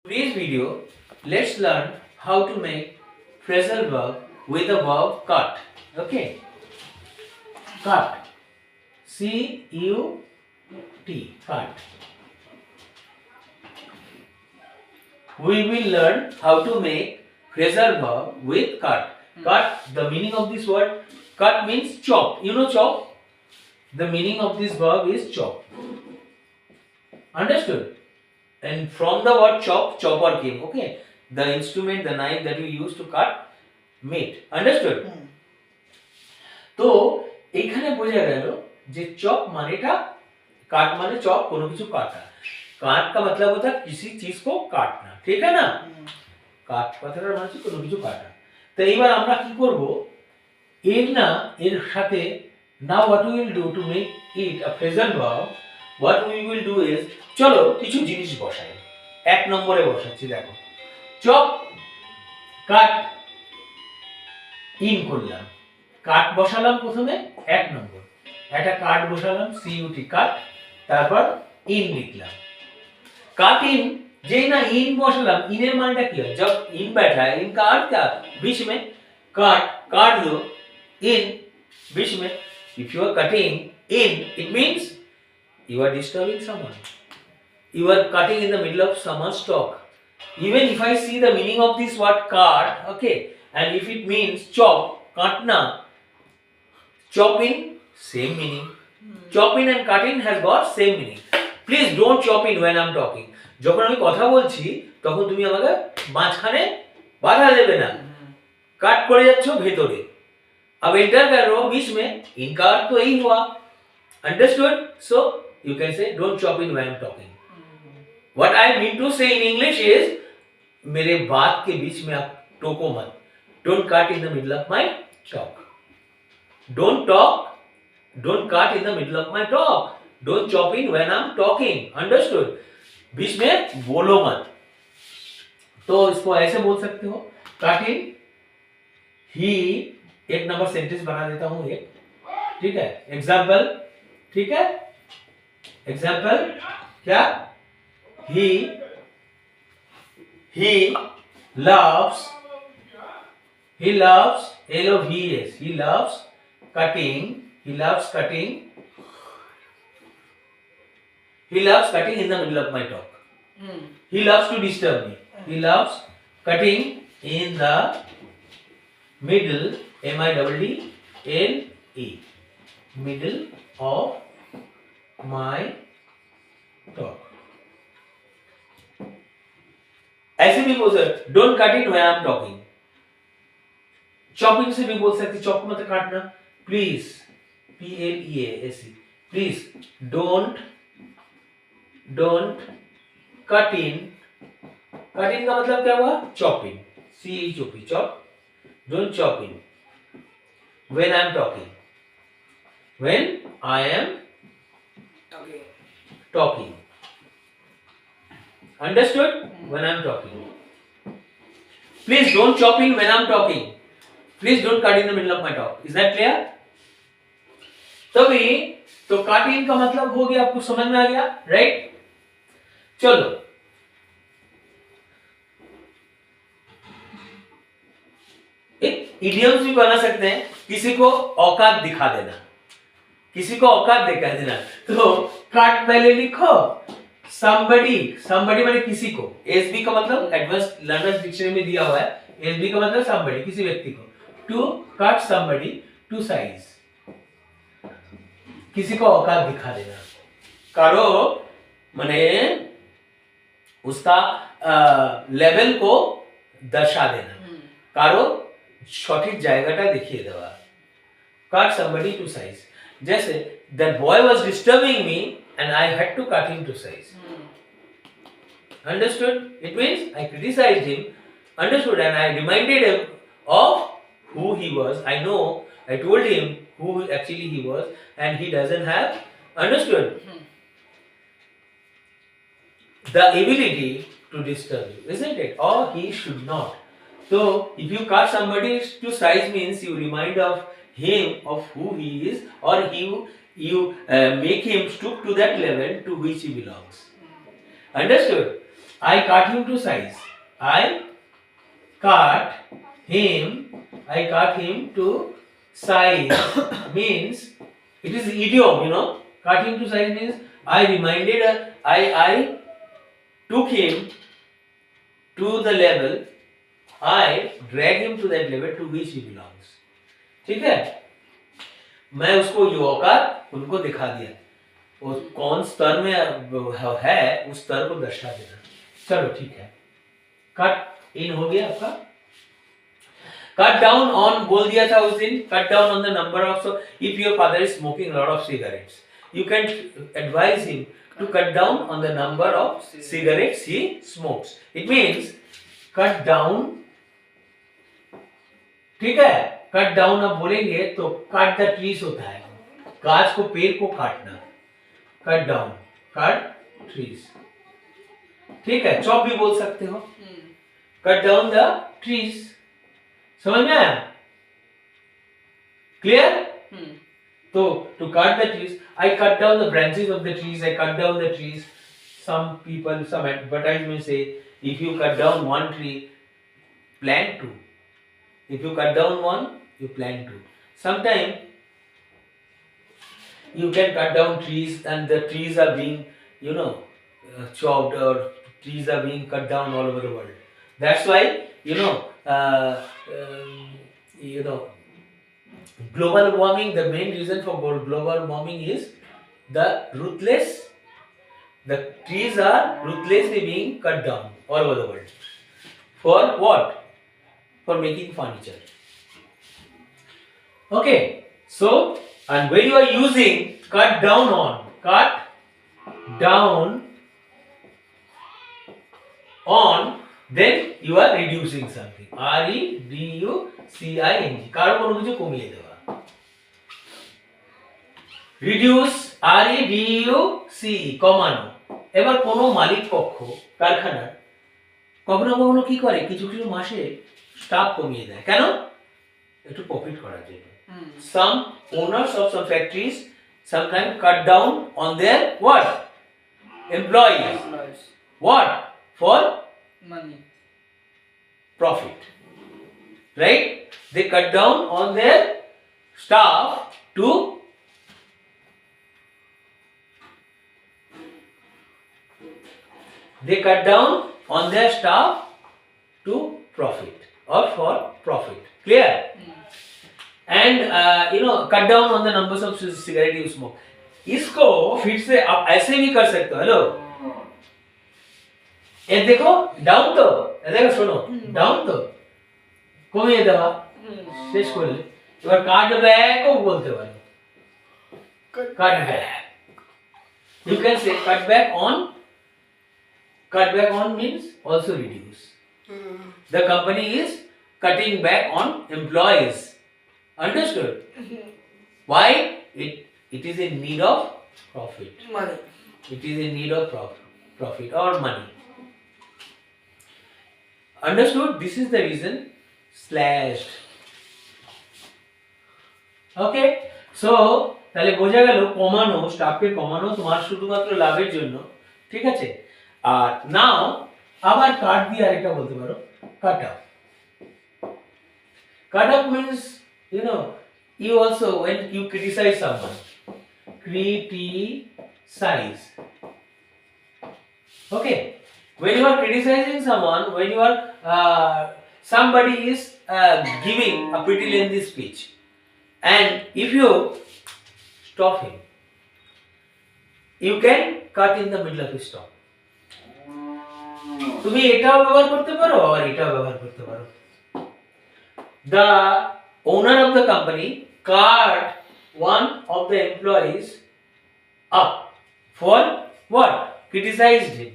Today's video, let's learn how to make phrasal verb with the verb cut. Okay, cut. C-U-T. Cut. We will learn how to make phrasal verb with cut. Cut. The meaning of this word cut means chop. You know chop. The meaning of this verb is chop. Understood? And from the word chop, chopper came. Okay, the instrument, the knife that we use to cut meat. Understood? তো এখানে বোঝা গেল যে chop मानेटा काट माने chop कोनो কিছু काटा काट का मतलब होता है किसी चीज को काटना ठीक है ना কাট কথাটার মানে হচ্ছে কোনো কিছু কাটা তো এইবার আমরা কি করব এর না এর সাথে now what we will do to make it a phrasal verb what we will do is চলো কিছু জিনিস বসাই এক নম্বরে বসাচ্ছি দেখো চপ কাট ইন করলাম কাট বসালাম প্রথমে এক নম্বর একটা কাট বসালাম সিইউটি কাট তারপর ইন লিখলাম काट इन जे ना इन বসালাম ইনের মানেটা কি হয় जब इन बैठा है इन का अर्थ क्या बीच में काट दो इन बीच में if you are cutting in it means you are disturbing someone you are cutting in the middle of someone's talk even if I see the meaning of this word cut okay and if it means chop katna chopping same meaning chopping and cutting has got same meaning please don't chop in when I'm talking যখন আমি কথা বলছি তখন তুমি আমাকে মাঝখানে বাধা দেবে না কাট করে যাচ্ছ ভেতরে अब एंटर कर रहे हो बीच में इनका अर्थ तो यही हुआ understood so you can say don't chop in when I am talking what I mean to say in English is मेरे बात के बीच में आप टोको मत don't cut in the middle of my talk don't cut in the middle of my talk don't chop in when I am talking understood बीच में बोलो मत तो इसको ऐसे बोल सकते हो कट इन ही एक नंबर सेंटेंस बना देता हूं एक ठीक है एग्जाम्पल ठीक है एग्जाम्पल क्या ही loves L-O-V-E-S he loves cutting in the middle of my talk he loves to disturb me he loves cutting in the middle M-I-D-D-L-E middle of my talk ऐसे भी बोल सकते don't cut it when I am talking chopping से भी बोल सकते chop मतलब काटना please P-L-E-A-S-E please don't cut इन का मतलब क्या हुआ chopping C-H-O-P chop don't chop in when I am talking when I am talking understood when I am talking please don't chop in when I am talking please don't cut in the middle of my talk is that clear तभी तो cut in का मतलब हो गया आपको समझ में आ गया राइट चलो इडियम्स भी बना सकते हैं किसी को औकात दिखा देना किसी को औकात दिखा देना तो काट पहले लिखो somebody माने किसी को एसबी का मतलब एडवांस लर्नर्स डिक्शनरी में दिया हुआ है एसबी का मतलब somebody किसी व्यक्ति को to cut somebody to size किसी को औकात दिखा देना कारो माने उसका लेवल को दर्शा देना कारो সঠিক জায়গাটা দেখিয়ে দেওয়া cut somebody to size जैसे that boy was disturbing me and I had to cut him to size understood it means I criticized him understood and I reminded him of who he was I know I told him who actually he was and he doesn't have understood the ability to disturb you isn't it or he should not so if you cut somebody to size means you remind of him of who he is or you make him stoop to that level to which he belongs understood I cut him to size. I cut him to size means it is idiom, you know. Cut him to size means I took him to the level, I drag him to that level to which he belongs. ठीक है, मैं उसको ये औकात उनको दिखा दिया, वो कौन स्तर में है उस स्तर को दर्शा देना. चलो ठीक है, कट इन हो गया आपका. कट डाउन ऑन बोल दिया था उस दिन. Cut down on the number of, so if your father is smoking lot of cigarettes, you can advise him to cut down on the number of cigarettes he smokes. It means cut down. ठीक है, cut down अब बोलेंगे तो cut the trees होता है, गाछ को पेड़ को काटना. Cut down, cut trees. ठीक है, चॉप भी बोल सकते हो. Cut down the trees. समझ में आया? Clear? So to cut the trees, I cut down the branches of the trees. I cut down the trees. Some people, some advertisements say, if you cut down one tree, plant two. If you cut down one, you plant two. Sometimes you can cut down trees and the trees are being, you know, chopped, or trees are being cut down all over the world. That's why, you know, global warming, the main reason for global warming is the trees are ruthlessly being cut down all over the world. For what? For making furniture. Okay, so, and when you are using cut down on, then you are reducing something. REDUCING, কারো কোনো কিছু কমিয়ে দেওয়া. Reduce, REDUCE, কমানো. এবার কোনো মালিক পক্ষ কারখানার কখনো কখনো কি করে, কিছু কিছু মাসে স্টাফ কমিয়ে দেয়. কেন? একটু প্রফিট করার জন্য. Some owners of some factories sometimes cut down on their what? Employees. What? For money. Profit. Right? They cut down on their staff to profit or for profit. Clear? And you know, cut down on the numbers of cigarette you smoke. इसको फिर से आप ऐसे भी कर सकते हो. Hello, ये देखो डाउन, तो ये देखो, सुनो डाउन, तो কমিয়ে দেওয়া শেষ করলে এবার কাট ব্যাকও বলতে পারো. কাট back, you can say cut back on. Cut back on means also reduce. The company is cutting back on employees. Understood? Why? It is in need of profit. Money. It is in need of profit or money. Understood? This is the reason. Slashed. Okay, so তাহলে বোঝা গেল কমানো, স্টাফকে কমানো তোমার শুধুমাত্র লাভের জন্য. ঠিক আছে, আর নাও আবার কাট দিয়ে আরেকটা বলতে পারো, cut up. Cut up means, you know, you also, when you criticize someone, criticize. Okay, when you are criticizing someone, when you are somebody is giving a pretty lengthy speech, and if you stop him, you can cut in the middle of his talk. তুমি এটাও ব্যবহার করতে পারো আর এটাও ব্যবহার করতে পারো. The owner of the company cut one of the employees up for what? Criticized him.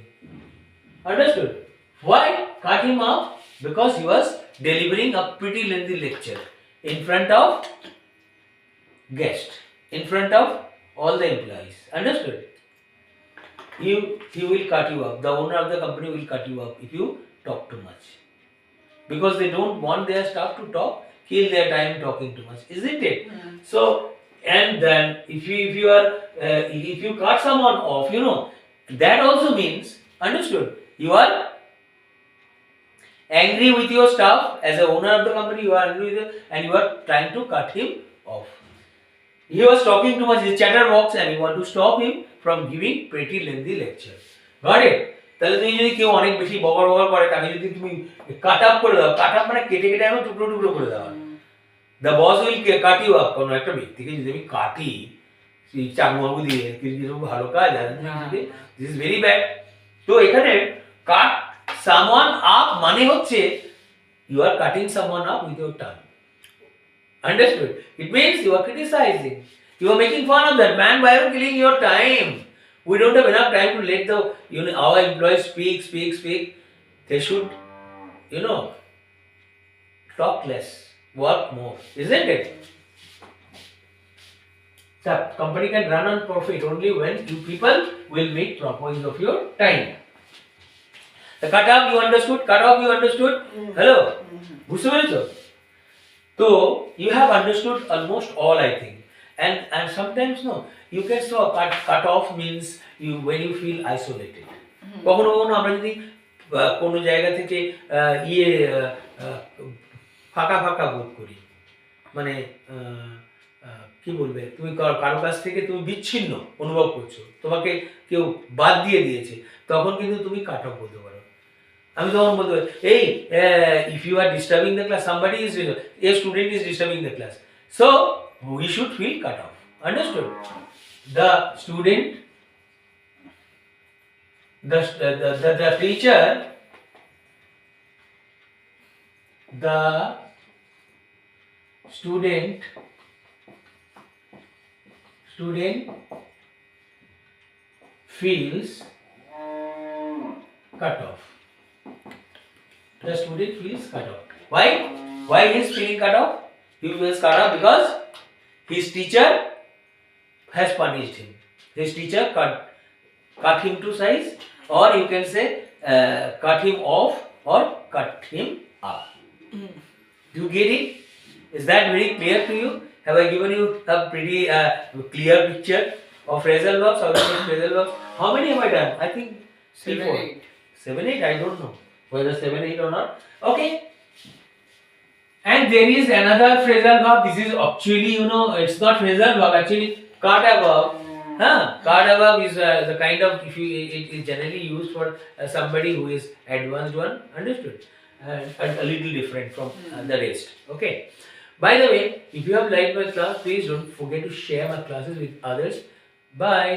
Understood? Why cut him up? Because he was delivering a pretty lengthy lecture in front of guests, in front of all the employees. Understood? He will cut you up. The owner of the company will cut you up if you talk too much, because they don't want their staff to talk, kill their time talking too much, isn't it? So, and then if you cut someone off, you know, that also means, understood, You are angry with your staff as a owner of the company. You are angry with him, and you are trying to cut him off. He was talking too much, his chatterbox, and you want to stop him from giving pretty lengthy lecture. Got it? তাহলে তুমি যদি কেউ অনেক বেশি বকর বকর করে তাকে যদি তুমি কাট আপ করে দাও, কাট আপ মানে কেটে কেটে একদম টুকরো টুকরো করে দেওয়া। The boss will cut you up. কোনো একটা ব্যক্তিকে যদি আমি কাটি চাকু দিয়ে কিছু ভালো কাজ আর দিস ইজ ভেরি ব্যাড। তো এখানে কাট সামওয়ান আপ মানে হচ্ছে you are cutting someone up with your tongue. Understood? It means you are criticizing. You are making fun of that man. Why are you killing your time? We don't have enough time to let our employees speak. They should, talk less, work more, isn't it? The company can run on profit only when you people will make proper use of your time. The cut off you understood? Cut off you understood? Hello? বুঝতে পেরেছো? So you have understood almost all, I think, and sometimes no, you can saw cut off means you when you feel isolated. কখনো কখনো আমরা যদি কোনো জায়গা থেকে ফাঁকা ফাঁকা বোধ করি, মানে কি বলবে, তুমি কারো কাছ থেকে তুমি বিচ্ছিন্ন অনুভব করছো, তোমাকে কেউ বাদ দিয়ে দিয়েছে, তখন কিন্তু তুমি কাট অফ বলতে পারো। আমি তখন বলতে পারি, এই if you are disturbing the class, a student is disturbing the class, so we should feel cut off. Understood? The student, the teacher, the student feels cut off. The student feels cut off. Why? Why he is feeling cut off? He feels cut off because his teacher has punished him. His teacher cut him to size, or you can say cut him off or cut him up. Do you get it? Is that very clear to you? Have I given you a pretty clear picture of phrasal verbs? How to make phrasal verbs? How many have I done? I think 3, 4. 7, 8? I don't know whether 7, 8 or not. Okay. And there is another phrasal verb. This is actually, it's not phrasal verb. Actually, kata verb. Kata verb is the kind of, it is generally used for somebody who is advanced one. Understood? And a little different from the rest. Okay. By the way, if you have liked my class, please don't forget to share my classes with others. Bye.